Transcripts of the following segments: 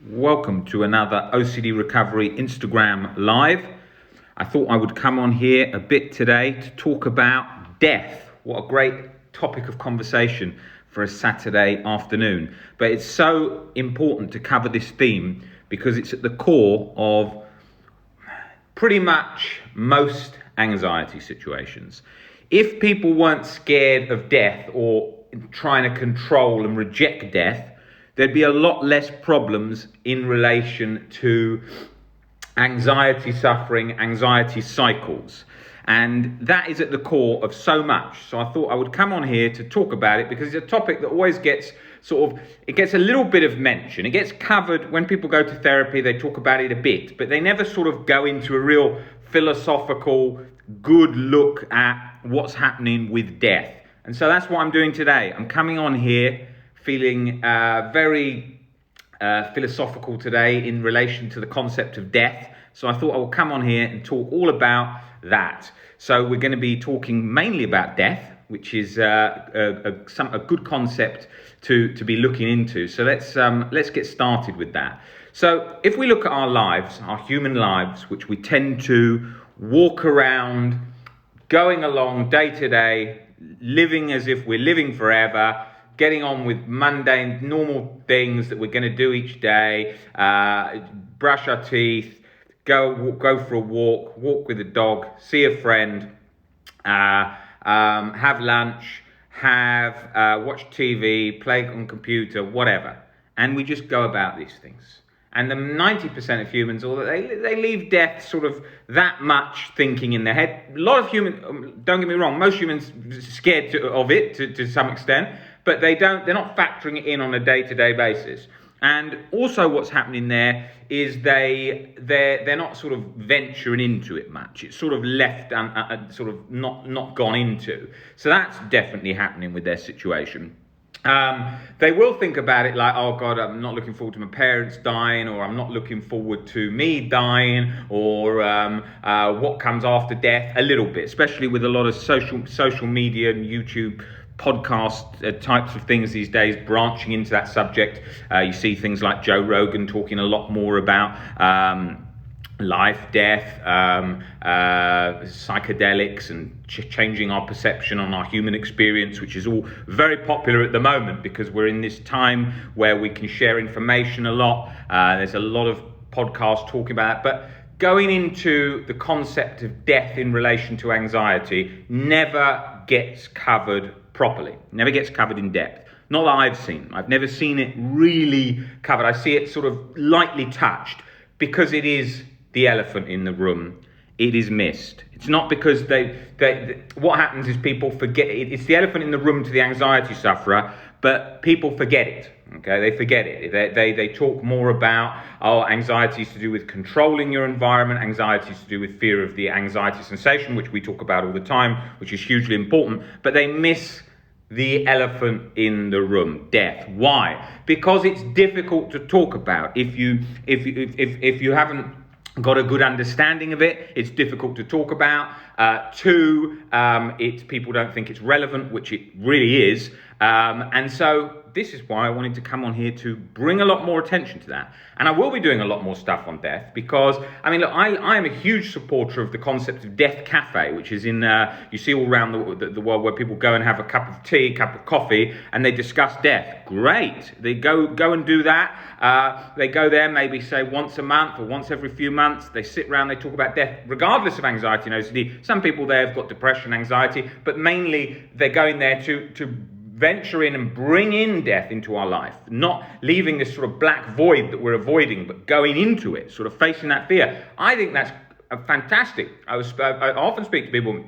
Welcome to another OCD Recovery Instagram Live. I thought I would come on here a bit today to talk about death. What a great topic of conversation for a Saturday afternoon. But it's so important to cover this theme because it's at the core of pretty much most anxiety situations. If people weren't scared of death or trying to control and reject death, there'd be a lot less problems in relation to anxiety suffering, anxiety cycles. And that is at the core of so much. So I thought I would come on here to talk about it because it's a topic that always gets it gets a little bit of mention. It gets covered when people go to therapy, they talk about it a bit, but they never sort of go into a real philosophical, good look at what's happening with death. And so that's what I'm doing today. I'm coming on here feeling very philosophical today in relation to the concept of death. So I thought I would come on here and talk all about that. So we're going to be talking mainly about death, which is a good concept to be looking into. So let's get started with that. So if we look at our lives, our human lives, which we tend to walk around, going along day to day, living as if we're living forever, getting on with mundane, normal things that we're going to do each day, brush our teeth, go for a walk with a dog, see a friend, have lunch, watch TV, play on computer, whatever. And we just go about these things. And the 90% of humans, they leave death sort of that much thinking in their head. A lot of humans, don't get me wrong, most humans scared of it to some extent, but they're not factoring it in on a day-to-day basis. And also what's happening there is they're not sort of venturing into it much. It's sort of left and sort of not gone into. So that's definitely happening with their situation. They will think about it like, oh God, I'm not looking forward to my parents dying, or I'm not looking forward to me dying, or what comes after death a little bit, especially with a lot of social media and YouTube podcast types of things these days branching into that subject. You see things like Joe Rogan talking a lot more about life, death, psychedelics, and changing our perception on our human experience, which is all very popular at the moment because we're in this time where we can share information a lot. There's a lot of podcasts talking about it, but going into the concept of death in relation to anxiety never gets covered properly, never gets covered in depth. Not that I've seen. I've never seen it really covered. I see it sort of lightly touched because it is the elephant in the room. It is missed. It's not because what happens is people forget it. It's the elephant in the room to the anxiety sufferer, but people forget it. Okay, they forget it. They talk more about, anxiety is to do with controlling your environment, anxiety is to do with fear of the anxiety sensation, which we talk about all the time, which is hugely important, but they miss the elephant in the room, death. Why? Because it's difficult to talk about. If you haven't got a good understanding of it, it's difficult to talk about. People don't think it's relevant, which it really is. And so this is why I wanted to come on here to bring a lot more attention to that. And I will be doing a lot more stuff on death because, I am a huge supporter of the concept of Death Cafe, which is you see all around the world where people go and have a cup of tea, cup of coffee, and they discuss death. Great. They go and do that. They go there maybe, say, once a month or once every few months. They sit around, they talk about death, regardless of anxiety and OCD. Some people there have got depression, anxiety, but mainly they're going there to venture in and bring in death into our life, not leaving this sort of black void that we're avoiding, but going into it, sort of facing that fear. I think that's fantastic. I often speak to people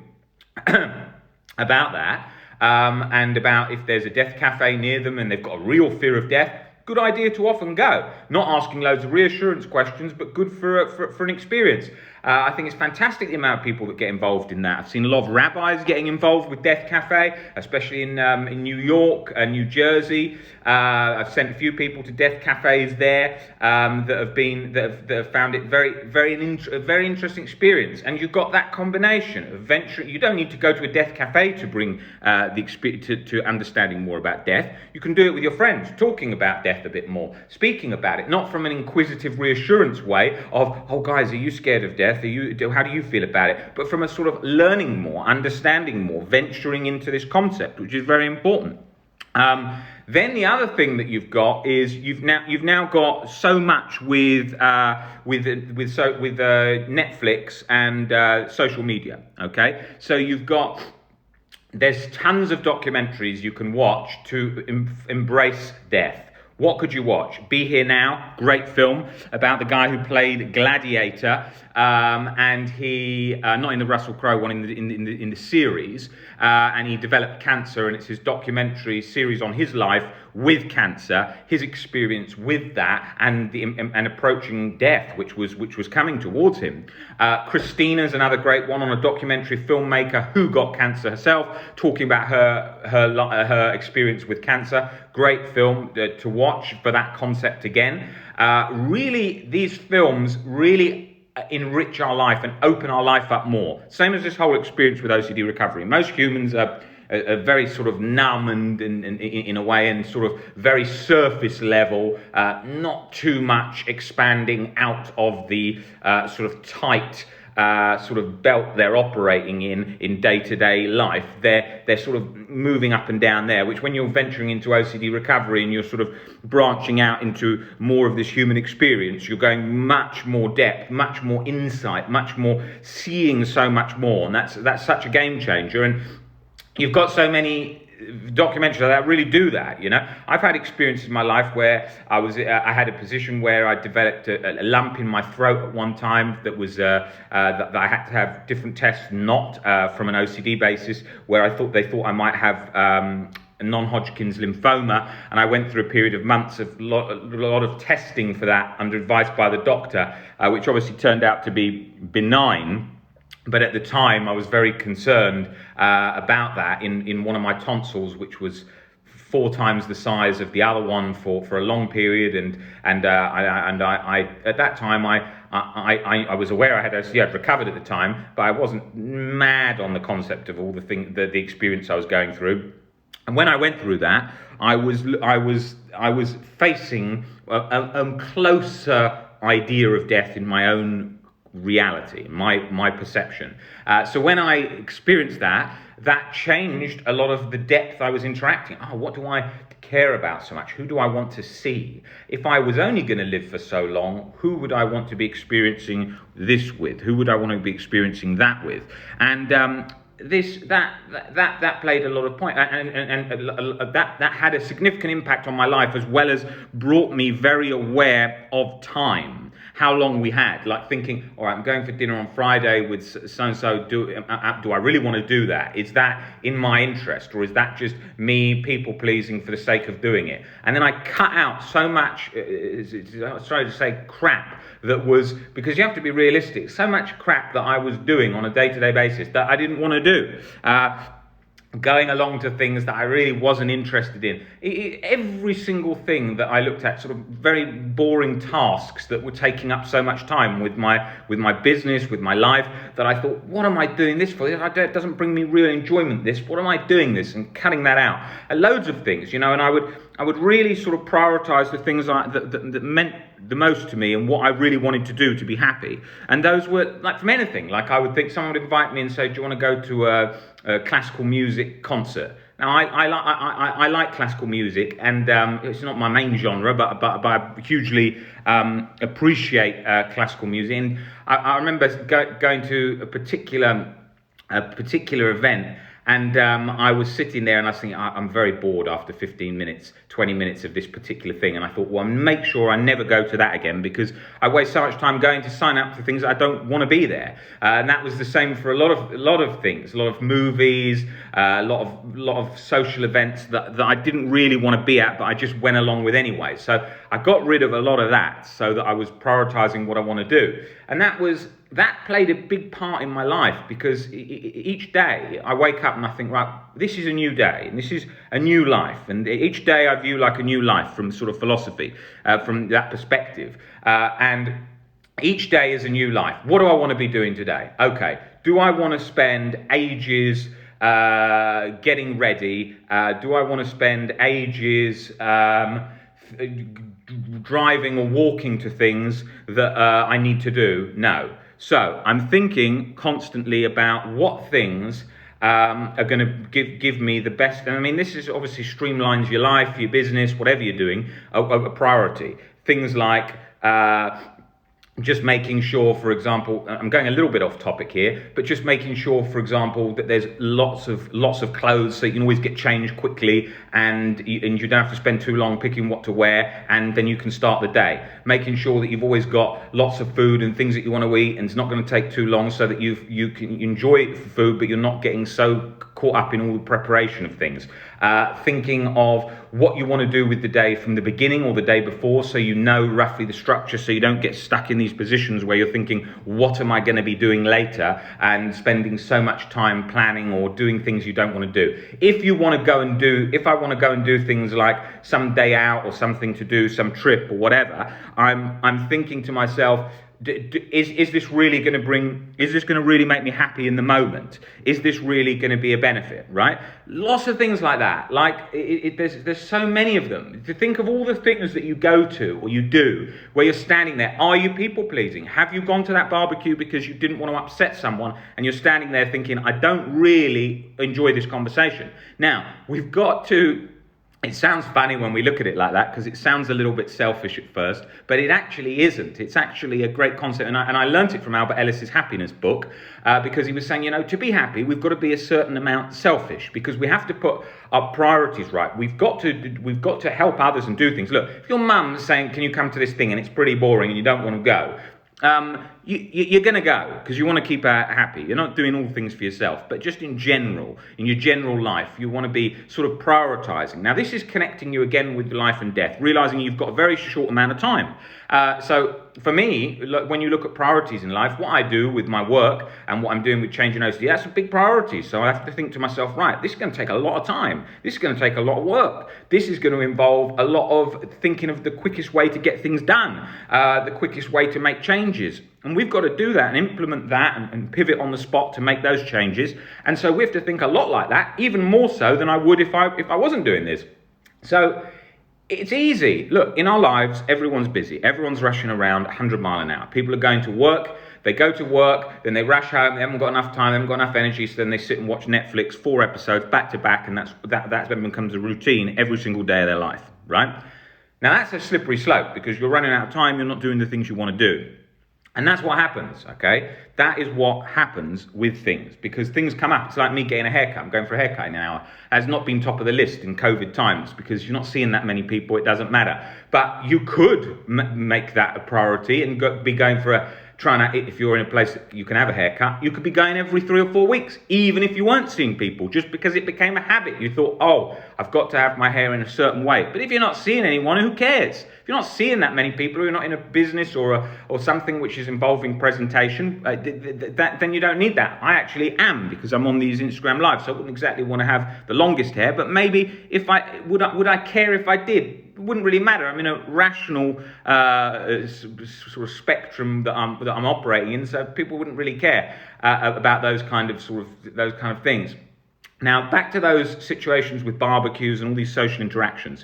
about that, and about if there's a death cafe near them and they've got a real fear of death. Good idea to often go. Not asking loads of reassurance questions, but good for an experience. I think it's fantastic the amount of people that get involved in that. I've seen a lot of rabbis getting involved with Death Cafe, especially in New York and New Jersey. I've sent a few people to death cafes there that have found it a very interesting experience. And you've got that combination of venturing. You don't need to go to a death cafe to bring the experience to understanding more about death. You can do it with your friends, talking about death a bit more, speaking about it, not from an inquisitive reassurance way of, oh guys, are you scared of death? How do you feel about it? But from a sort of learning more, understanding more, venturing into this concept, which is very important. Then the other thing that you've got is you've now got so much with Netflix and social media. Okay, so there's tons of documentaries you can watch to embrace death. What could you watch? Be Here Now, great film about the guy who played Gladiator, and he not in the Russell Crowe one, in the series, and he developed cancer, and it's his documentary series on his life with cancer, his experience with that, and approaching death, which was coming towards him. Christina's another great one, on a documentary filmmaker who got cancer herself, talking about her experience with cancer. Great film to watch for that concept again. Really, these films really enrich our life and open our life up more. Same as this whole experience with OCD recovery. Most humans are very sort of numb and in a way, and sort of very surface level, not too much expanding out of the sort of tight sort of belt they're operating in day-to-day life. They're sort of moving up and down there, which when you're venturing into OCD recovery and you're sort of branching out into more of this human experience, you're going much more depth, much more insight, much more seeing so much more, and that's such a game changer. And you've got so many documentaries that really do that. I've had experiences in my life where I had a position where I developed a lump in my throat at one time that was that I had to have different tests, not from an OCD basis, where they thought I might have a non-Hodgkin's lymphoma, and I went through a period of months of a lot of testing for that under advice by the doctor, which obviously turned out to be benign. But at the time, I was very concerned about that in one of my tonsils, which was 4 times the size of the other one for a long period. And I at that time I was aware I had OCD. I'd recovered at the time, but I wasn't mad on the concept of all the experience I was going through. And when I went through that, I was facing a closer idea of death in my own reality, my perception. So when I experienced that changed a lot of the depth I was interacting. What do I care about so much? Who do I want to see? If I was only going to live for so long, who would I want to be experiencing this with? Who would I want to be experiencing that with? And that played a lot of point, and that had a significant impact on my life, as well as brought me very aware of time. How long we had, like thinking, all right, I'm going for dinner on Friday with so-and-so, do I really want to do that? Is that in my interest, or is that just me people-pleasing for the sake of doing it? And then I cut out so much, sorry to say, crap that was, because you have to be realistic, so much crap that I was doing on a day-to-day basis that I didn't want to do. Going along to things that I really wasn't interested in. Every single thing that I looked at, sort of very boring tasks that were taking up so much time with my business, with my life, that I thought, what am I doing this for? It doesn't bring me real enjoyment, this. What am I doing this? And cutting that out. And loads of things, and I would really sort of prioritize the things that meant the most to me and what I really wanted to do to be happy. And those were, like, from anything. Like, I would think someone would invite me and say, do you want to go to a classical music concert? Now, I like classical music, and it's not my main genre, but I hugely appreciate classical music. And I remember going to a particular event, and I was sitting there and I was thinking, I'm very bored after 15 minutes, 20 minutes of this particular thing. And I thought, well, make sure I never go to that again, because I waste so much time going to sign up for things that I don't want to be there. And that was the same for a lot of things, a lot of movies, a lot of social events that I didn't really want to be at, but I just went along with anyway. So I got rid of a lot of that so that I was prioritizing what I want to do. And that was that played a big part in my life, because each day I wake up and I think, right, this is a new day and this is a new life, and each day I view like a new life from sort of philosophy, from that perspective, and each day is a new life. What do I want to be doing today? Okay, do I want to spend ages getting ready? Do I want to spend ages driving or walking to things that I need to do? No. So I'm thinking constantly about what things are going to give me the best. And I mean, this is obviously streamlines your life, your business, whatever you're doing, a priority. Things like just making sure, for example, I'm going a little bit off topic here, but just making sure, for example, that there's lots of clothes, so you can always get changed quickly, and you don't have to spend too long picking what to wear, and then you can start the day. Making sure that you've always got lots of food and things that you want to eat, and it's not going to take too long, so that you can enjoy food, but you're not getting so caught up in all the preparation of things. Thinking of what you want to do with the day from the beginning or the day before, so you know roughly the structure, so you don't get stuck in these positions where you're thinking, what am I going to be doing later, and spending so much time planning or doing things you don't want to do. If I want to go and do things like some day out or something to do, some trip or whatever, I'm thinking to myself, is this really going to really make me happy in the moment? Is this really going to be a benefit, right? Lots of things like that. Like there's so many of them. To think of all the things that you go to or you do where you're standing there. Are you people pleasing? Have you gone to that barbecue because you didn't want to upset someone, and you're standing there thinking, I don't really enjoy this conversation? Now, we've got to... It sounds funny when we look at it like that, because it sounds a little bit selfish at first, but it actually isn't. It's actually a great concept, and I learnt it from Albert Ellis's Happiness book, because he was saying, to be happy, we've got to be a certain amount selfish, because we have to put our priorities right. We've got to help others and do things. Look, if your mum's saying, can you come to this thing, and it's pretty boring and you don't want to go, you're going to go because you want to keep her happy. You're not doing all things for yourself, but just in general, in your general life, you want to be sort of prioritizing. Now, this is connecting you again with life and death, realizing you've got a very short amount of time. So for me, when you look at priorities in life, what I do with my work and what I'm doing with changing OCD, that's a big priority. So I have to think to myself, right, this is going to take a lot of time. This is going to take a lot of work. This is going to involve a lot of thinking of the quickest way to get things done, the quickest way to make changes. And we've got to do that and implement that and pivot on the spot to make those changes. And so we have to think a lot like that, even more so than I would if I wasn't doing this. So it's easy. Look, in our lives, everyone's busy. Everyone's rushing around 100 miles an hour. People are going to work. They go to work, then they rush home. They haven't got enough time. They haven't got enough energy. So then they sit and watch Netflix, 4 episodes back to back. And that then becomes a routine every single day of their life, right? Now, that's a slippery slope, because you're running out of time. You're not doing the things you want to do. And that's what happens, okay? That is what happens with things, because things come up. It's like me getting a haircut. I'm going for a haircut in an hour. It has not been top of the list in COVID times, because you're not seeing that many people. It doesn't matter. But you could make that a priority and be going for if you're in a place that you can have a haircut, you could be going every 3 or 4 weeks, even if you weren't seeing people, just because it became a habit. You thought, I've got to have my hair in a certain way. But if you're not seeing anyone, who cares? If you're not seeing that many people, you're not in a business or something which is involving presentation, then you don't need that. I actually am, because I'm on these Instagram lives, so I wouldn't exactly want to have the longest hair, but maybe would I care if I did? It wouldn't really matter. I'm in a rational sort of spectrum that I'm operating in, so people wouldn't really care about those kind of things. Now, back to those situations with barbecues and all these social interactions.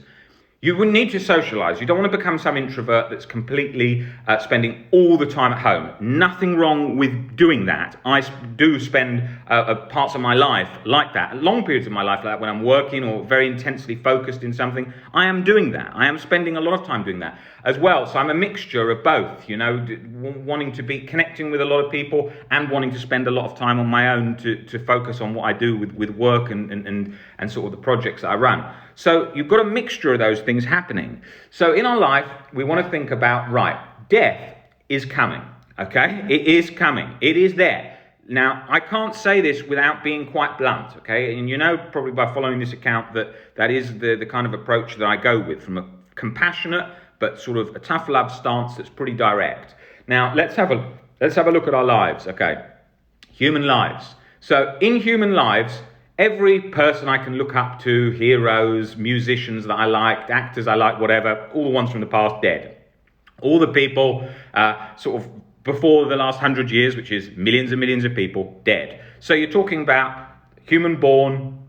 You wouldn't need to socialize. You don't want to become some introvert that's completely spending all the time at home. Nothing wrong with doing that. I do spend parts of my life like that, long periods of my life like that, when I'm working or very intensely focused in something. I am doing that. I am spending a lot of time doing that as well. So I'm a mixture of both, wanting to be connecting with a lot of people and wanting to spend a lot of time on my own to focus on what I do with work and sort of the projects that I run. So you've got a mixture of those things happening. So in our life, we want to think about, right, death is coming, okay? It is coming. It is there. Now, I can't say this without being quite blunt, okay? And probably by following this account that is the kind of approach that I go with, from a compassionate but sort of a tough love stance that's pretty direct. Now, let's have let's have a look at our lives. Okay, human lives. So in human lives, every person I can look up to, heroes, musicians that I liked, actors I liked, whatever, all the ones from the past, dead. All the people sort of before the last 100 years, which is millions and millions of people, dead. So you're talking about human born,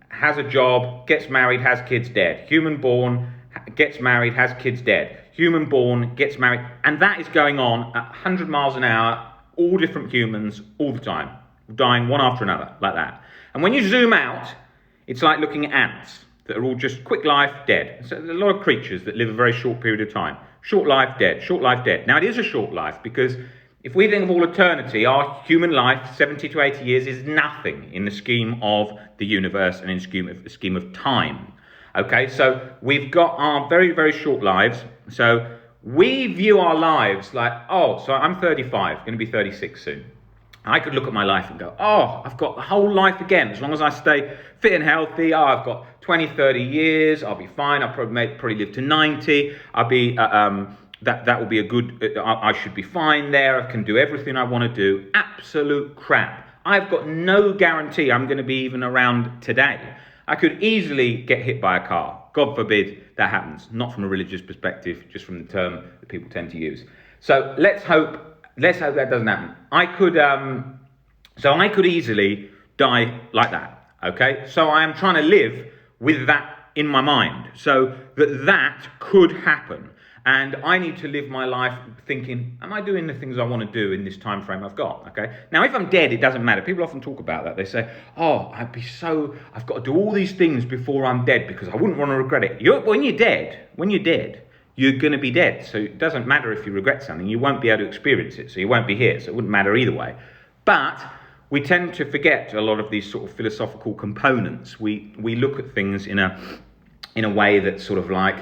has a job, gets married, has kids, dead. Human born, gets married, has kids, dead. Human born, gets married. And that is going on at 100 miles an hour, all different humans, all the time, dying one after another, like that. And when you zoom out, it's like looking at ants that are all just quick life, dead. So there's a lot of creatures that live a very short period of time. Short life, dead. Short life, dead. Now, it is a short life because if we think of all eternity, our human life, 70 to 80 years, is nothing in the scheme of the universe and in the scheme of time. Okay, so we've got our very, very short lives. So we view our lives like, oh, so I'm 35, going to be 36 soon. I could look at my life and go, oh, I've got the whole life again. As long as I stay fit and healthy, oh, I've got 20, 30 years, I'll be fine. I'll probably live to 90. I'll be, that will be a good, I should be fine there. I can do everything I want to do. Absolute crap. I've got no guarantee I'm going to be even around today. I could easily get hit by a car. God forbid that happens. Not from a religious perspective, just from the term that people tend to use. So let's hope that doesn't happen. I could easily die like that. Okay, so I am trying to live with that in my mind, so that could happen, and I need to live my life thinking, am I doing the things I want to do in this time frame I've got? Okay, now if I'm dead, it doesn't matter. People often talk about that. They say, oh, I've got to do all these things before I'm dead because I wouldn't want to regret it. When you're dead, you're going to be dead. So it doesn't matter if you regret something. You won't be able to experience it. So you won't be here. So it wouldn't matter either way. But we tend to forget a lot of these sort of philosophical components. We look at things in a way that's sort of like,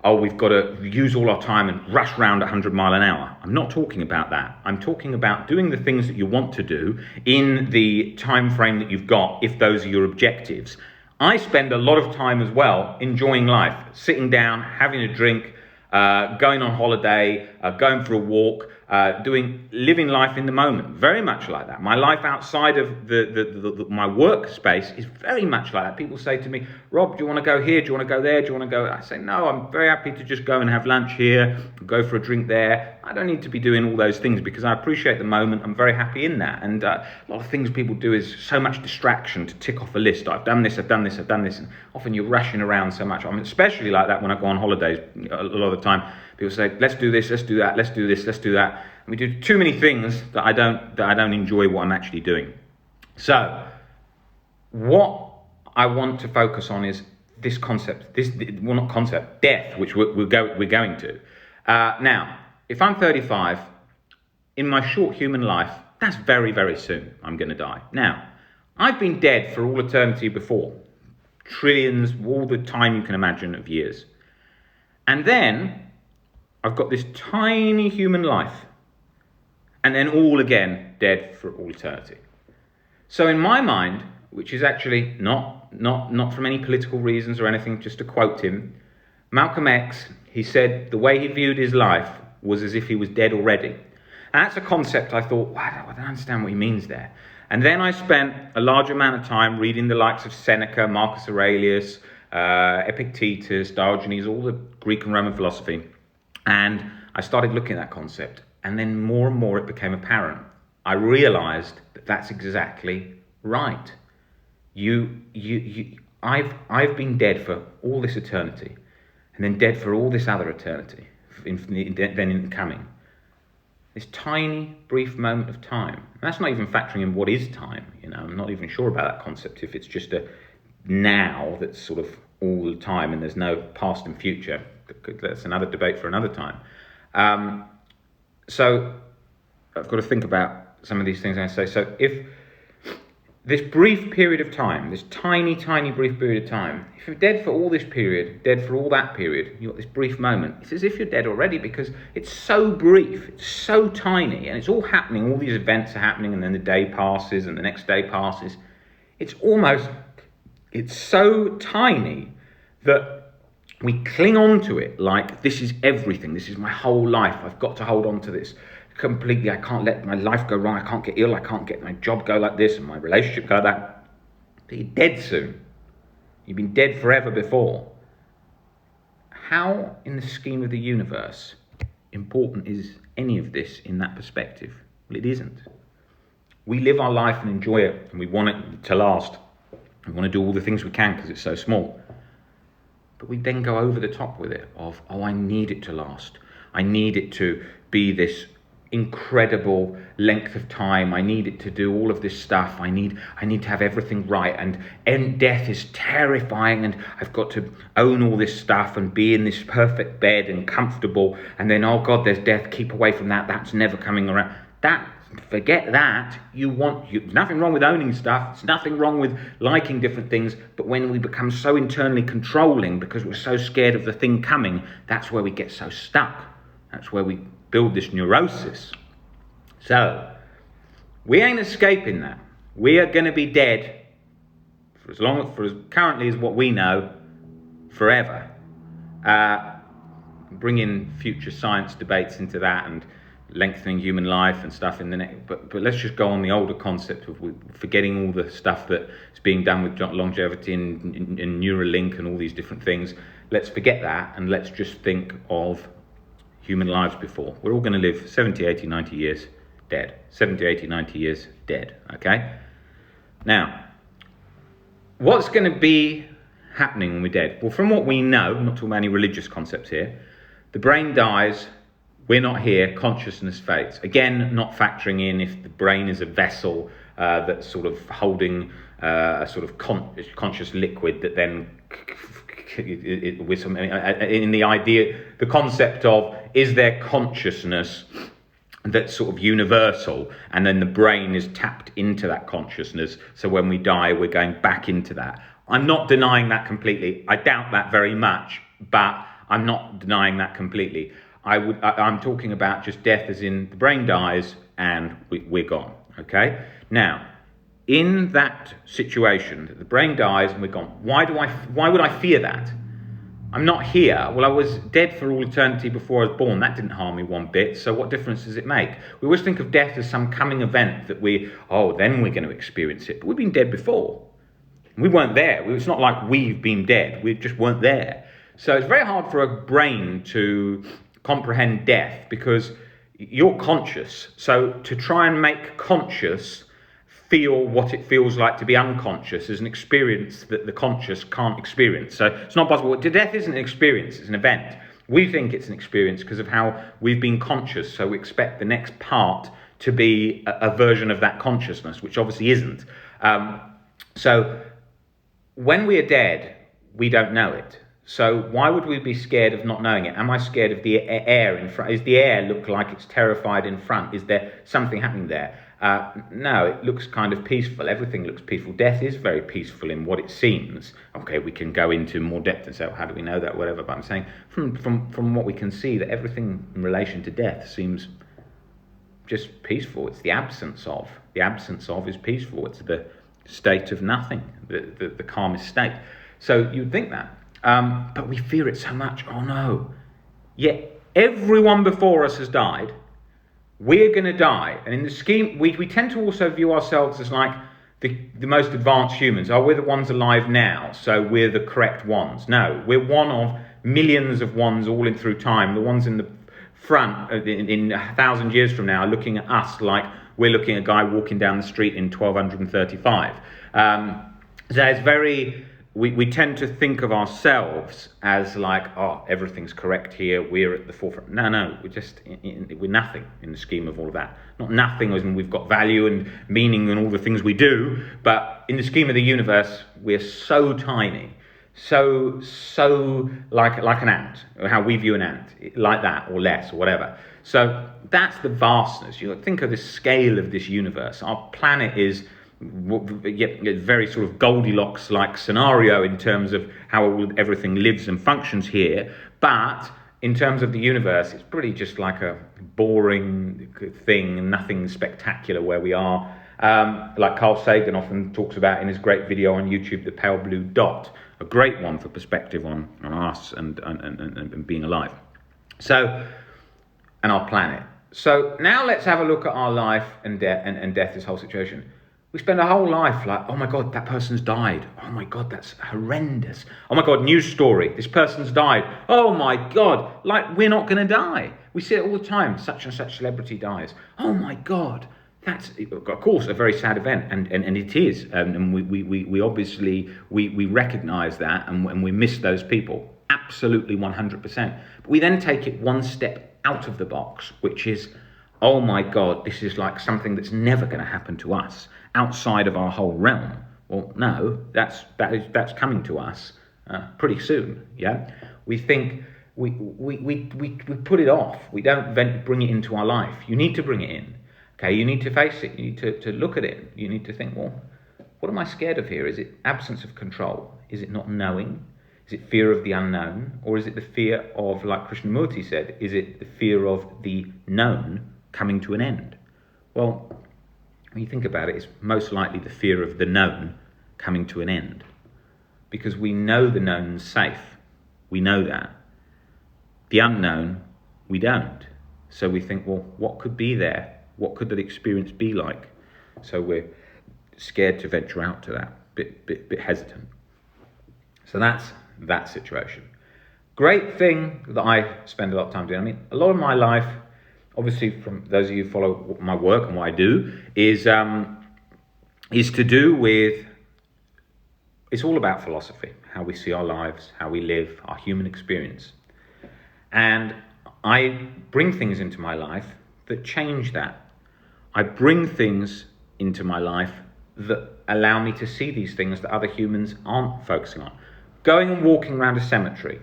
oh, we've got to use all our time and rush around 100 miles an hour. I'm not talking about that. I'm talking about doing the things that you want to do in the time frame that you've got, if those are your objectives. I spend a lot of time as well enjoying life, sitting down, having a drink, going on holiday, going for a walk, living life in the moment, very much like that. My life outside of my workspace is very much like that. People say to me, Rob, do you want to go here? Do you want to go there? Do you want to go? I say, no, I'm very happy to just go and have lunch here, go for a drink there. I don't need to be doing all those things because I appreciate the moment. I'm very happy in that. And a lot of things people do is so much distraction to tick off a list. I've done this, I've done this, I've done this. And often you're rushing around so much. I mean, especially like that when I go on holidays a lot of the time. People say, let's do this, let's do that, let's do this, let's do that. And we do too many things that I don't enjoy what I'm actually doing. So what I want to focus on is this concept, death, which we're going to. Now, if I'm 35, in my short human life, that's very, very soon I'm going to die. Now, I've been dead for all eternity before. Trillions, all the time you can imagine of years. And then I've got this tiny human life, and then all again dead for all eternity. So in my mind, which is actually not from any political reasons or anything, just to quote him, Malcolm X, he said the way he viewed his life was as if he was dead already. And that's a concept I thought, wow, I don't understand what he means there. And then I spent a large amount of time reading the likes of Seneca, Marcus Aurelius, Epictetus, Diogenes, all the Greek and Roman philosophy. And I started looking at that concept, and then more and more it became apparent. I realized that that's exactly right. I've been dead for all this eternity, and then dead for all this other eternity, then in coming. This tiny, brief moment of time. And that's not even factoring in what is time. I'm not even sure about that concept, if it's just a now that's sort of all the time and there's no past and future. That's another debate for another time. So I've got to think about some of these things I say. So if this brief period of time, this tiny, tiny brief period of time, if you're dead for all this period, dead for all that period, you've got this brief moment, it's as if you're dead already because it's so brief, it's so tiny, and it's all happening, all these events are happening, and then the day passes and the next day passes. It's so tiny that we cling on to it like this is everything, this is my whole life, I've got to hold on to this. completely, I can't let my life go wrong, I can't get ill, I can't get my job go like this and my relationship go like that. But you're dead soon. You've been dead forever before. How, in the scheme of the universe, important is any of this in that perspective? Well, it isn't. We live our life and enjoy it, and we want it to last. We want to do all the things we can because it's so small. But we then go over the top with it of, oh, I need it to last. I need it to be this incredible length of time. I need it to do all of this stuff. I need to have everything right. And death is terrifying, and I've got to own all this stuff and be in this perfect bed and comfortable. And then, oh God, there's death. Keep away from that. That's never coming around. Forget that. There's nothing wrong with owning stuff. There's nothing wrong with liking different things. But when we become so internally controlling because we're so scared of the thing coming, that's where we get so stuck. That's where we build this neurosis. So, we ain't escaping that. We are going to be dead for as currently as what we know, forever. Bring in future science debates into that and lengthening human life and stuff in the next. But let's just go on the older concept of forgetting all the stuff that is being done with longevity and Neuralink and all these different things. Let's forget that and let's just think of human lives before. We're all going to live 70, 80, 90 years dead. 70, 80, 90 years dead, okay? Now, what's going to be happening when we're dead? Well, from what we know, I'm not talking about any religious concepts here, the brain dies, we're not here, consciousness fades. Again, not factoring in if the brain is a vessel that's sort of holding a sort of conscious liquid that then with some in the idea, the concept of, is there consciousness that's sort of universal, and then the brain is tapped into that consciousness, so when we die we're going back into that. I'm not denying that completely. I doubt that very much, but I'm not denying that completely. I'm talking about just death as in the brain dies and we're gone, okay? Now, in that situation, the brain dies and we're gone, why would I fear that? I'm not here. Well, I was dead for all eternity before I was born. That didn't harm me one bit, so what difference does it make? We always think of death as some coming event that then we're going to experience it. But we've been dead before. We weren't there. It's not like we've been dead. We just weren't there. So it's very hard for a brain to comprehend death because you're conscious. So to try and make conscious feel what it feels like to be unconscious is an experience that the conscious can't experience. So it's not possible. Death isn't an experience, it's an event. We think it's an experience because of how we've been conscious, so we expect the next part to be a version of that consciousness, which obviously isn't. So when we are dead, we don't know it. So why would we be scared of not knowing it? Am I scared of the air in front? Does the air look like it's terrified in front? Is there something happening there? No, it looks kind of peaceful. Everything looks peaceful. Death is very peaceful in what it seems. Okay, we can go into more depth and say, well, how do we know that, whatever. But I'm saying from what we can see, that everything in relation to death seems just peaceful. It's the absence of. The absence of is peaceful. It's the state of nothing, the calmest state. So you'd think that. But we fear it so much. Oh no. Yet everyone before us has died. We're going to die. And in the scheme, we tend to also view ourselves as like the most advanced humans. Oh, we're the ones alive now, so we're the correct ones. No, we're one of millions of ones all in through time. The ones in the front, in 1,000 years from now, are looking at us like we're looking at a guy walking down the street in 1235. So it's very... We tend to think of ourselves as like, oh, everything's correct here, we're at the forefront. No, we're nothing in the scheme of all of that. Not nothing as in we've got value and meaning and all the things we do, but in the scheme of the universe, we're so tiny, so like an ant, or how we view an ant, like that, or less, or whatever. So that's the vastness. You think of the scale of this universe. Our planet is a very sort of Goldilocks-like scenario in terms of how everything lives and functions here, but in terms of the universe, it's pretty just like a boring thing, nothing spectacular where we are. Like Carl Sagan often talks about in his great video on YouTube, the pale blue dot, a great one for perspective on us and being alive. So, and our planet. So now let's have a look at our life and death, this whole situation. We spend our whole life like, oh my God, that person's died. Oh my God, that's horrendous. Oh my God, news story, this person's died. Oh my God, like we're not going to die. We see it all the time, such and such celebrity dies. Oh my God, that's, of course, a very sad event, and it is. And we obviously, we recognise that, and we miss those people, absolutely 100%. But we then take it one step out of the box, which is, oh my God, this is like something that's never going to happen to us, outside of our whole realm. Well, no, that's coming to us pretty soon. Yeah, we think we put it off. We don't bring it into our life. You need to bring it in. Okay, you need to face it. You need to look at it. You need to think, well, what am I scared of here? Is it absence of control? Is it not knowing? Is it fear of the unknown? Or is it the fear of, like Krishnamurti said, is it the fear of the known coming to an end? Well, when you think about it, it's most likely the fear of the known coming to an end. Because we know the known's safe. We know that. The unknown, we don't. So we think, well, what could be there? What could that experience be like? So we're scared to venture out to that, bit hesitant. So that's that situation. Great thing that I spend a lot of time doing. I mean, a lot of my life, obviously, from those of you who follow my work and what I do, is to do with, it's all about philosophy, how we see our lives, how we live, our human experience. And I bring things into my life that change that. I bring things into my life that allow me to see these things that other humans aren't focusing on. Going and walking around a cemetery,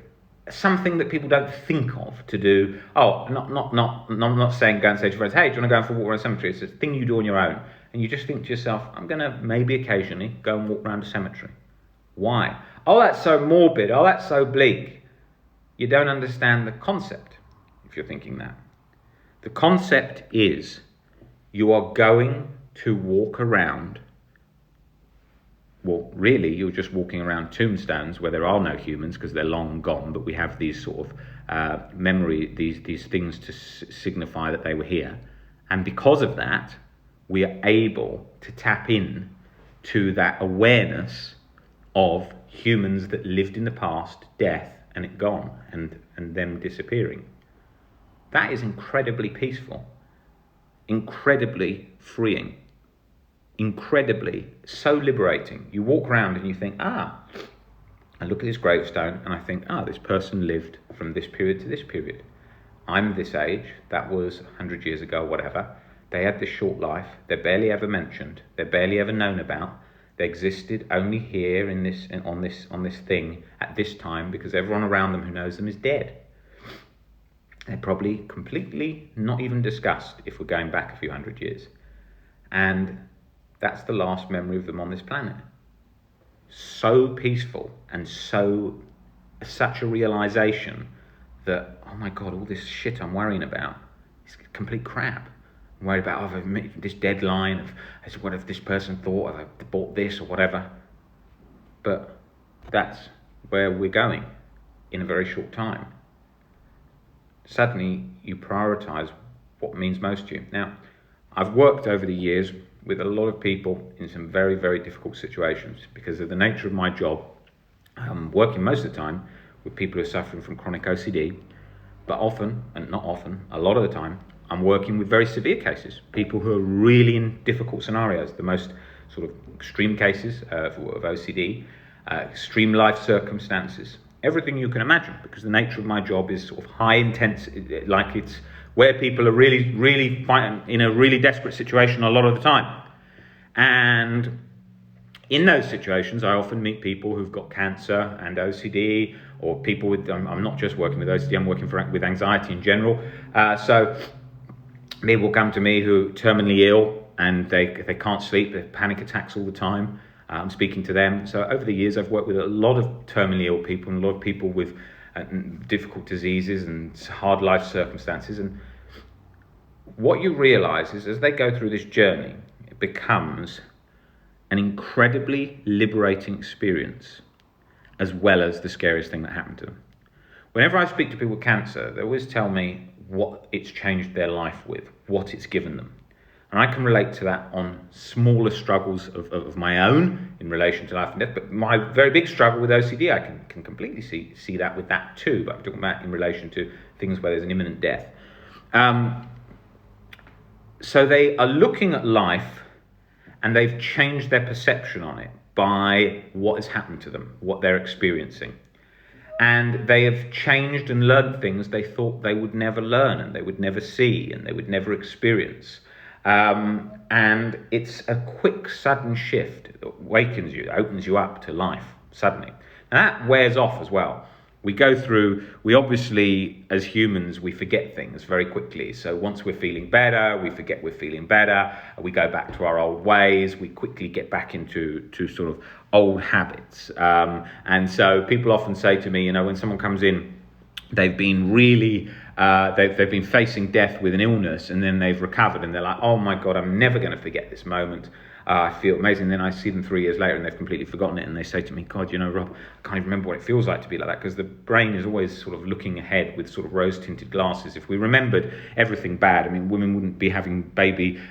something that people don't think of to do. Oh, I'm not saying go and say to friends, hey, do you want to go for a walk around a cemetery? It's a thing you do on your own. And you just think to yourself, I'm going to maybe occasionally go and walk around a cemetery. Why? Oh, that's so morbid. Oh, that's so bleak. You don't understand the concept if you're thinking that. The concept is you are going to walk around. Well, really, you're just walking around tombstones where there are no humans because they're long gone, but we have these sort of memory, these things to signify that they were here. And because of that, we are able to tap in to that awareness of humans that lived in the past, death, and it gone, and them disappearing. That is incredibly peaceful, incredibly freeing. Incredibly, so liberating. You walk around and you think, I look at this gravestone and I think, this person lived from this period to this period. I'm this age, that was 100 years ago, whatever. They had this short life, they're barely ever mentioned, they're barely ever known about. They existed only here in this and on this thing at this time because everyone around them who knows them is dead. They're probably completely not even discussed if we're going back a few hundred years. And that's the last memory of them on this planet. So peaceful and such a realization that, oh my God, all this shit I'm worrying about is complete crap. I'm worried about this deadline of what if this person thought, have I bought this or whatever. But that's where we're going in a very short time. Suddenly you prioritize what means most to you. Now, I've worked over the years with a lot of people in some very, very difficult situations because of the nature of my job. I'm working most of the time with people who are suffering from chronic OCD, but often, and not often, a lot of the time, I'm working with very severe cases, people who are really in difficult scenarios, the most sort of extreme cases of OCD, extreme life circumstances, everything you can imagine, because the nature of my job is sort of high intense, like it's where people are really fighting in a really desperate situation a lot of the time. And in those situations, I often meet people who've got cancer and OCD, or people with, I'm not just working with OCD, I'm working with anxiety in general. So people come to me who are terminally ill and they can't sleep, they have panic attacks all the time. I'm speaking to them. So over the years, I've worked with a lot of terminally ill people and a lot of people with difficult diseases and hard life circumstances. And what you realize is as they go through this journey, it becomes an incredibly liberating experience, as well as the scariest thing that happened to them. Whenever I speak to people with cancer, they always tell me what it's changed their life with, what it's given them. And I can relate to that on smaller struggles of my own in relation to life and death. But my very big struggle with OCD, I can completely see that with that too. But I'm talking about in relation to things where there's an imminent death. So they are looking at life and they've changed their perception on it by what has happened to them, what they're experiencing. And they have changed and learned things they thought they would never learn and they would never see and they would never experience. And it's a quick, sudden shift. It awakens you, it opens you up to life suddenly. And that wears off as well. We obviously, as humans, we forget things very quickly. So once we're feeling better, we forget we're feeling better. We go back to our old ways. We quickly get back into sort of old habits. And so people often say to me, when someone comes in, they've been really, they've been facing death with an illness, and then they've recovered, and they're like, oh my God, I'm never going to forget this moment. I feel amazing. Then I see them 3 years later and they've completely forgotten it, and they say to me, God, Rob, I can't even remember what it feels like to be like that, because the brain is always sort of looking ahead with sort of rose-tinted glasses. If we remembered everything bad, women wouldn't be having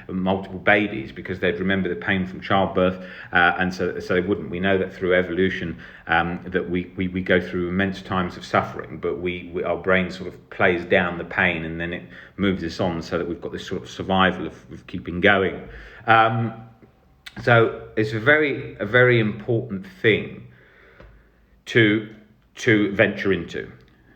multiple babies, because they'd remember the pain from childbirth, and so they wouldn't. We know that through evolution that we go through immense times of suffering, but our brain sort of plays down the pain and then it moves us on, so that we've got this sort of survival of keeping going. So it's a very important thing to venture into.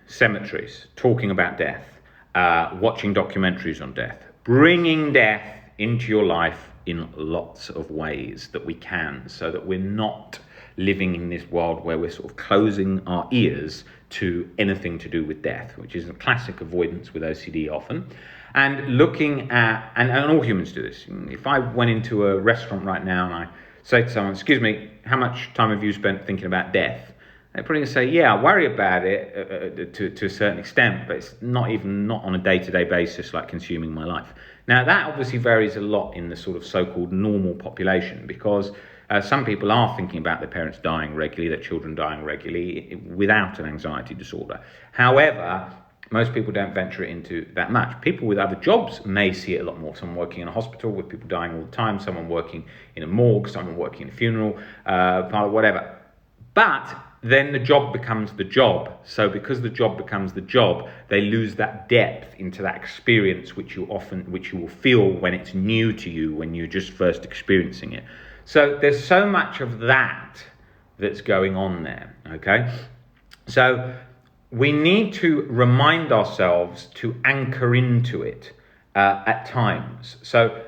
Cemeteries, talking about death, watching documentaries on death, bringing death into your life in lots of ways that we can, so that we're not living in this world where we're sort of closing our ears to anything to do with death, which is a classic avoidance with OCD often. And looking at, and all humans do this. If I went into a restaurant right now and I say to someone, excuse me, how much time have you spent thinking about death? They're probably going to say, yeah, I worry about it to a certain extent, but it's not on a day-to-day basis like consuming my life. Now, that obviously varies a lot in the sort of so-called normal population, because some people are thinking about their parents dying regularly, their children dying regularly, without an anxiety disorder. However, most people don't venture it into that much. People with other jobs may see it a lot more. Someone working in a hospital with people dying all the time, someone working in a morgue, someone working in a funeral parlour, whatever. But then the job becomes the job. So because the job becomes the job, they lose that depth into that experience which you will feel when it's new to you, when you're just first experiencing it. So there's so much of that's going on there, okay? So we need to remind ourselves to anchor into it at times. So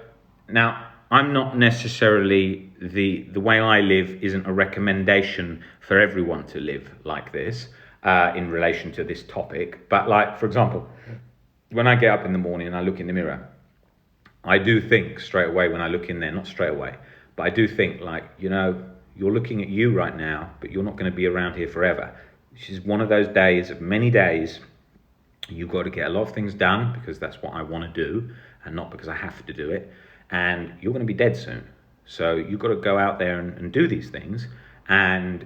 now, I'm not necessarily, the way I live isn't a recommendation for everyone to live like this in relation to this topic. But like, for example, when I get up in the morning and I look in the mirror, I do think straight away when I look in there, not straight away, but I do think like, you're looking at you right now, but you're not going to be around here forever. This is one of those days of many days. You've got to get a lot of things done because that's what I want to do and not because I have to do it. And you're going to be dead soon. So you've got to go out there and do these things. And,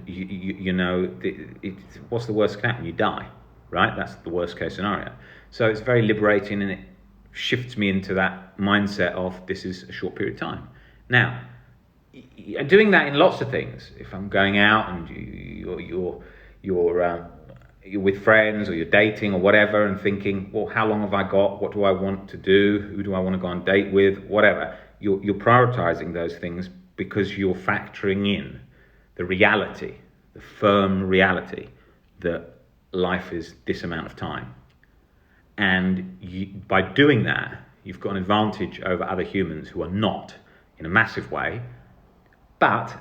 what's the worst that can happen? You die, right? That's the worst case scenario. So it's very liberating, and it shifts me into that mindset of this is a short period of time. Now, doing that in lots of things. If I'm going out and you're with friends or you're dating or whatever, and thinking, well, how long have I got? What do I want to do? Who do I want to go on a date with? Whatever. You're prioritizing those things because you're factoring in the reality, the firm reality that life is this amount of time. And by doing that, you've got an advantage over other humans who are not, in a massive way. But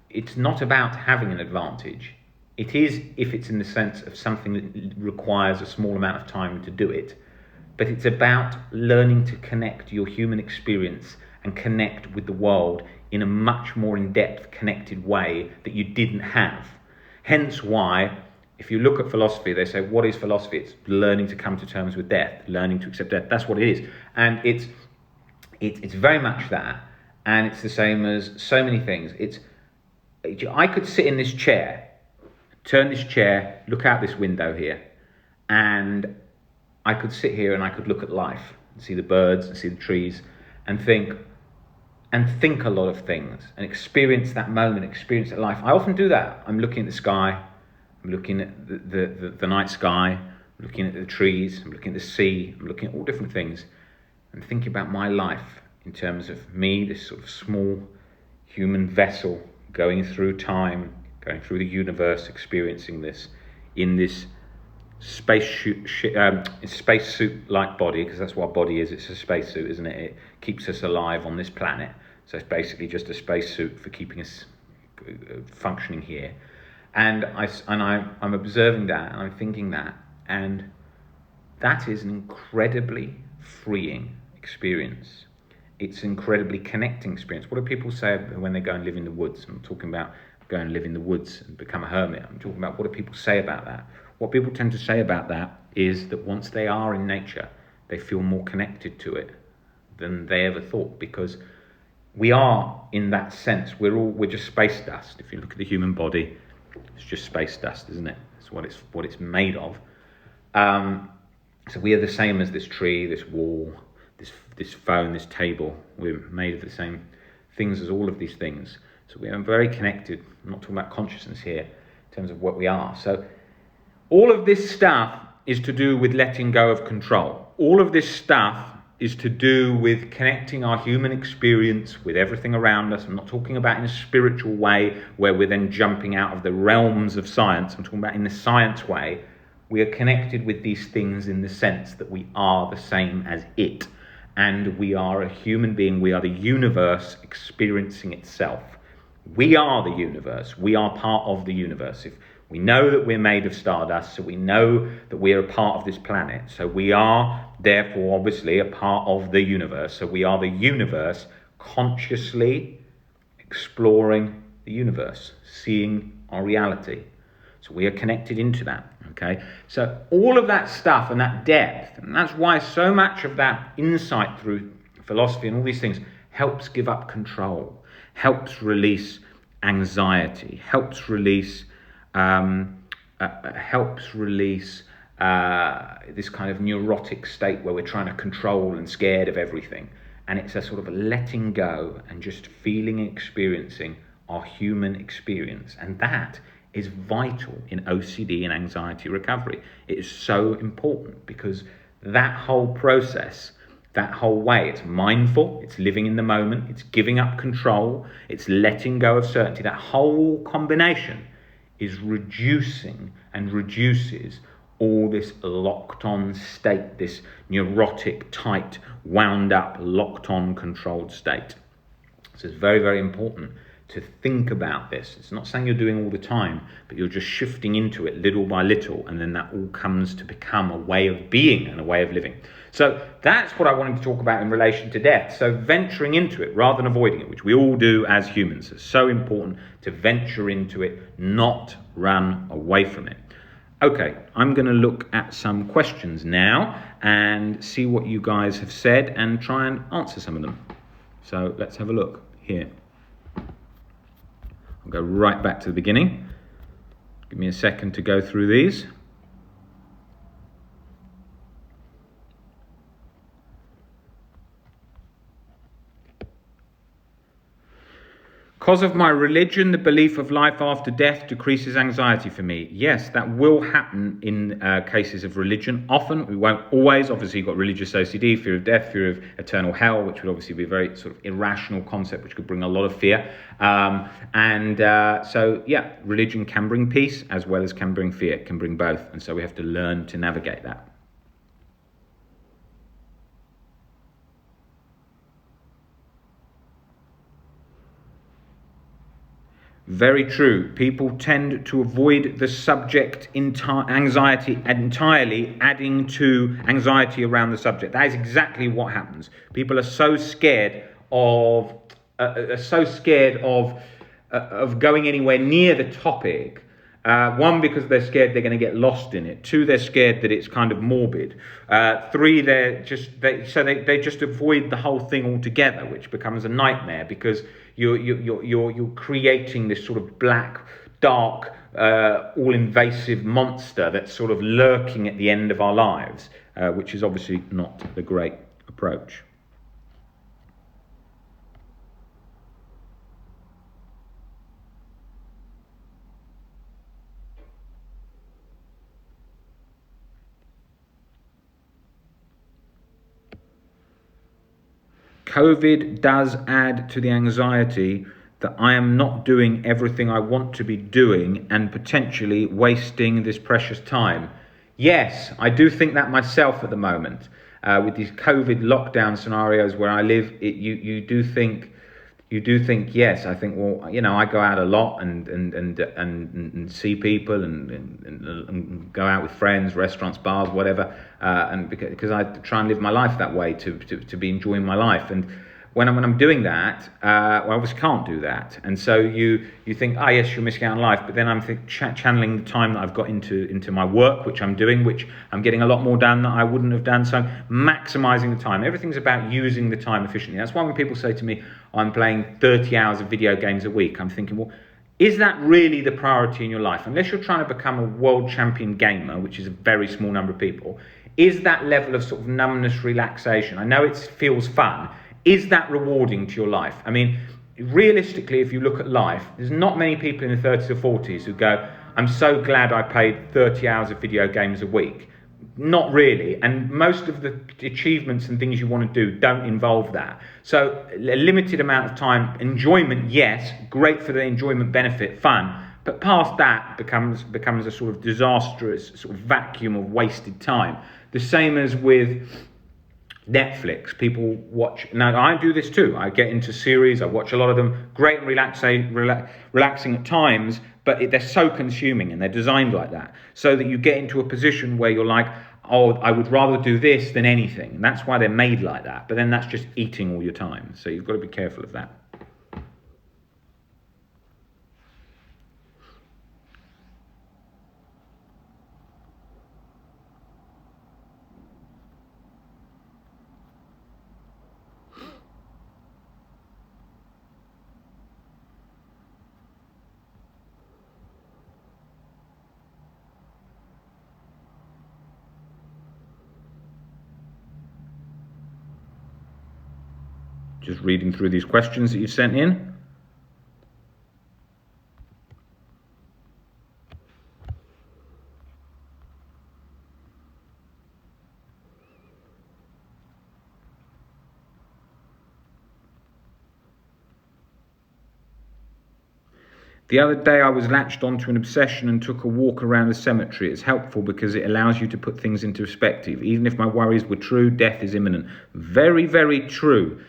it's not about having an advantage. It is if it's in the sense of something that requires a small amount of time to do it. But it's about learning to connect your human experience and connect with the world in a much more in-depth, connected way that you didn't have. Hence why, if you look at philosophy, they say, what is philosophy? It's learning to come to terms with death, learning to accept death. That's what it is. And it's very much that. And it's the same as so many things. I could sit in this chair, turn this chair, look out this window here, and I could sit here and I could look at life, and see the birds and see the trees, and think a lot of things, and experience that moment, experience that life. I often do that. I'm looking at the sky, I'm looking at the night sky, I'm looking at the trees, I'm looking at the sea, I'm looking at all different things, and thinking about my life in terms of me, this sort of small human vessel going through time, going through the universe, experiencing this in this spacesuit-like body, because that's what a body is. It's a spacesuit, isn't it? It keeps us alive on this planet. So it's basically just a spacesuit for keeping us functioning here. And I'm observing that, and I'm thinking that, and that is an incredibly freeing experience. It's an incredibly connecting experience. What do people say when they go and live in the woods? I'm talking about go and live in the woods and become a hermit. I'm talking about what do people say about that? What people tend to say about that is that once they are in nature, they feel more connected to it than they ever thought, because we are, in that sense, we're just space dust. If you look at the human body, it's just space dust, isn't it? It's what it's made of. So we are the same as this tree, this wall, this phone, this table. We're made of the same things as all of these things. So we are very connected. I'm not talking about consciousness here in terms of what we are. So all of this stuff is to do with letting go of control. All of this stuff is to do with connecting our human experience with everything around us. I'm not talking about in a spiritual way where we're then jumping out of the realms of science. I'm talking about in the science way. We are connected with these things in the sense that we are the same as it. And we are a human being. We are the universe experiencing itself. We are the universe. We are part of the universe. If we know that we're made of stardust, so we know that we are a part of this planet. So we are, therefore, obviously, a part of the universe. So we are the universe consciously exploring the universe, seeing our reality. So we are connected into that, okay? So all of that stuff and that depth, and that's why so much of that insight through philosophy and all these things helps give up control, helps release anxiety, helps release this kind of neurotic state where we're trying to control and scared of everything. And it's a sort of a letting go and just feeling and experiencing our human experience. And that is vital in OCD and anxiety recovery. It is so important because that whole process, that whole way, it's mindful, it's living in the moment, it's giving up control, it's letting go of certainty. That whole combination is reducing and reduces all this locked on state, this neurotic, tight, wound up, locked on, controlled state. So it's very, very important to think about this. It's not saying you're doing all the time, but you're just shifting into it little by little, and then that all comes to become a way of being and a way of living. So that's what I wanted to talk about in relation to death. So venturing into it rather than avoiding it, which we all do as humans. It's so important to venture into it, not run away from it. Okay, I'm going to look at some questions now and see what you guys have said and try and answer some of them. So let's have a look here. I'll go right back to the beginning. Give me a second to go through these. Because of my religion, the belief of life after death decreases anxiety for me. Yes, that will happen in cases of religion. Often, we won't always. Obviously, you've got religious OCD, fear of death, fear of eternal hell, which would obviously be a very sort of irrational concept, which could bring a lot of fear. So, religion can bring peace as well as can bring fear. It can bring both. And so we have to learn to navigate that. Very true. People tend to avoid the subject anxiety entirely, adding to anxiety around the subject. That is exactly what happens. People are so scared of going anywhere near the topic. One, because they're scared they're going to get lost in it. Two, they're scared that it's kind of morbid. Three, they just avoid the whole thing altogether, which becomes a nightmare because you're creating this sort of black, dark, all-invasive monster that's sort of lurking at the end of our lives. which is obviously not the great approach. COVID does add to the anxiety that I am not doing everything I want to be doing and potentially wasting this precious time. Yes, I do think that myself at the moment. With these COVID lockdown scenarios where I live, you do think, yes. I think, well, you know, I go out a lot and see people and go out with friends, restaurants, bars, whatever, and because I try and live my life that way to be enjoying my life. And when I'm doing that, well, I obviously can't do that, and so you think, oh yes, you're missing out on life. But then I'm channeling the time that I've got into my work, which I'm doing, which I'm getting a lot more done that I wouldn't have done. So maximising the time. Everything's about using the time efficiently. That's why when people say to me, I'm playing 30 hours of video games a week, I'm thinking, well, is that really the priority in your life? Unless you're trying to become a world champion gamer, which is a very small number of people, is that level of sort of numbness, relaxation? I know it feels fun. Is that rewarding to your life? I mean, realistically, if you look at life, there's not many people in the 30s or 40s who go, I'm so glad I played 30 hours of video games a week. Not really. And most of the achievements and things you want to do don't involve that. So a limited amount of time, enjoyment, yes, great for the enjoyment benefit, fun. But past that becomes a sort of disastrous sort of vacuum of wasted time. The same as with Netflix. People watch, now I do this too, I get into series, I watch a lot of them, great and relaxing at times, but they're so consuming and they're designed like that, so that you get into a position where you're like, oh, I would rather do this than anything, and that's why they're made like that. But then that's just eating all your time, so you've got to be careful of that. Just reading through these questions that you've sent in. The other day I was latched onto an obsession and took a walk around the cemetery. It's helpful because it allows you to put things into perspective. Even if my worries were true, death is imminent. Very, very true.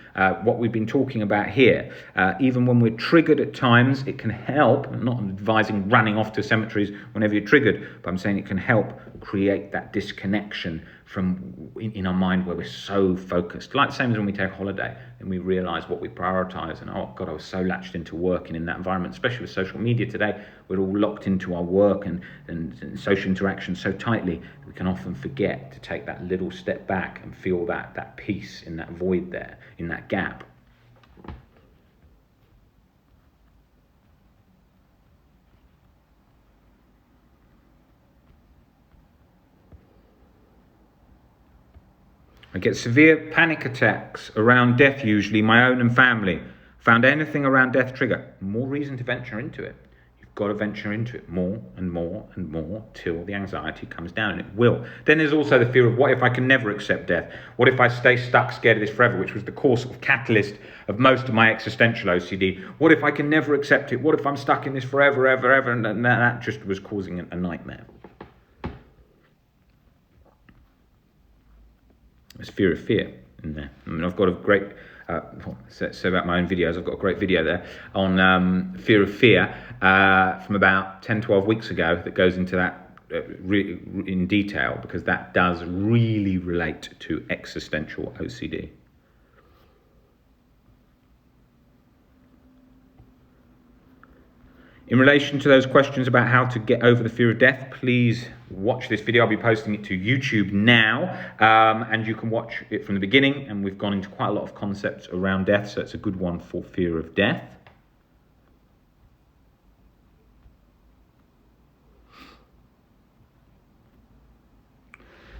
What we've been talking about here. Even when we're triggered at times, it can help. I'm not advising running off to cemeteries whenever you're triggered, but I'm saying it can help create that disconnection from in our mind where we're so focused. Like the same as when we take a holiday and we realise what we prioritise, and oh God, I was so latched into working in that environment, especially with social media today. We're all locked into our work and social interaction so tightly, we can often forget to take that little step back and feel that peace in that void there, in that gap. I get severe panic attacks around death, usually my own and family. Found anything around death trigger? More reason to venture into it. You've got to venture into it more and more and more till the anxiety comes down, and it will. Then there's also the fear of, what if I can never accept death? What if I stay stuck, scared of this forever, which was the core sort of catalyst of most of my existential OCD. What if I can never accept it? What if I'm stuck in this forever, ever, ever? And that just was causing a nightmare. There's fear of fear in there. I mean, I've got a great, so about my own videos, I've got a great video there on fear of fear from about 10, 12 weeks ago that goes into that in detail, because that does really relate to existential OCD. In relation to those questions about how to get over the fear of death, please watch this video. I'll be posting it to YouTube now, and you can watch it from the beginning, and we've gone into quite a lot of concepts around death, so it's a good one for fear of death.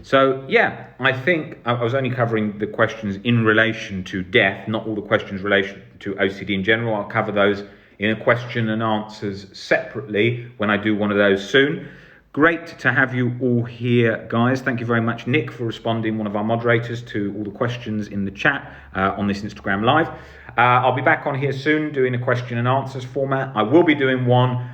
So yeah, I think I was only covering the questions in relation to death, not all the questions relation to OCD in general. I'll cover those in a question and answers separately when I do one of those soon. Great to have you all here, guys. Thank you very much, Nick, for responding, one of our moderators, to all the questions in the chat on this Instagram Live. I'll be back on here soon doing a question and answers format. I will be doing one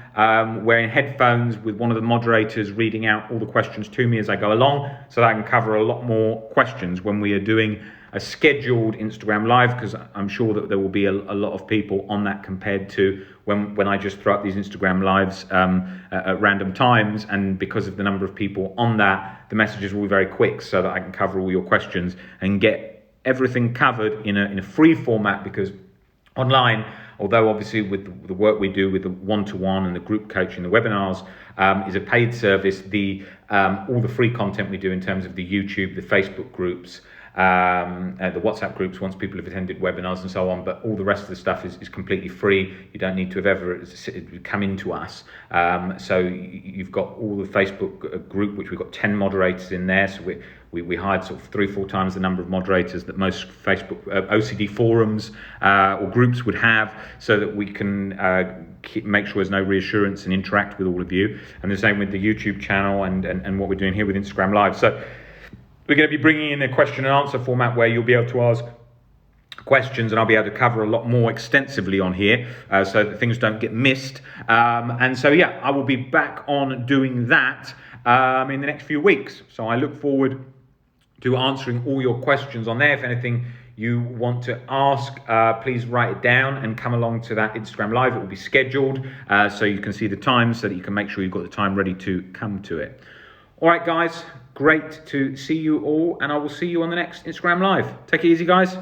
wearing headphones with one of the moderators reading out all the questions to me as I go along, so that I can cover a lot more questions when we are doing a scheduled Instagram Live, because I'm sure that there will be a lot of people on that compared to when I just throw up these Instagram Lives at random times. And because of the number of people on that, the messages will be very quick, so that I can cover all your questions and get everything covered in a free format, because online, although obviously with the work we do with the one-to-one and the group coaching, the webinars is a paid service, all the free content we do in terms of the YouTube, the Facebook groups, the WhatsApp groups, once people have attended webinars and so on, but all the rest of the stuff is completely free. You don't need to have ever come into us. So you've got all the Facebook group, which we've got 10 moderators in there. So we hired sort of 3-4 times the number of moderators that most Facebook OCD forums or groups would have, so that we can make sure there's no reassurance and interact with all of you. And the same with the YouTube channel and what we're doing here with Instagram Live. So we're going to be bringing in a question and answer format where you'll be able to ask questions, and I'll be able to cover a lot more extensively on here, so that things don't get missed. And so, yeah, I will be back on doing that in the next few weeks. So I look forward to answering all your questions on there. If anything you want to ask, please write it down and come along to that Instagram Live. It will be scheduled, so you can see the time, so that you can make sure you've got the time ready to come to it. All right, guys, great to see you all, and I will see you on the next Instagram Live. Take it easy, guys.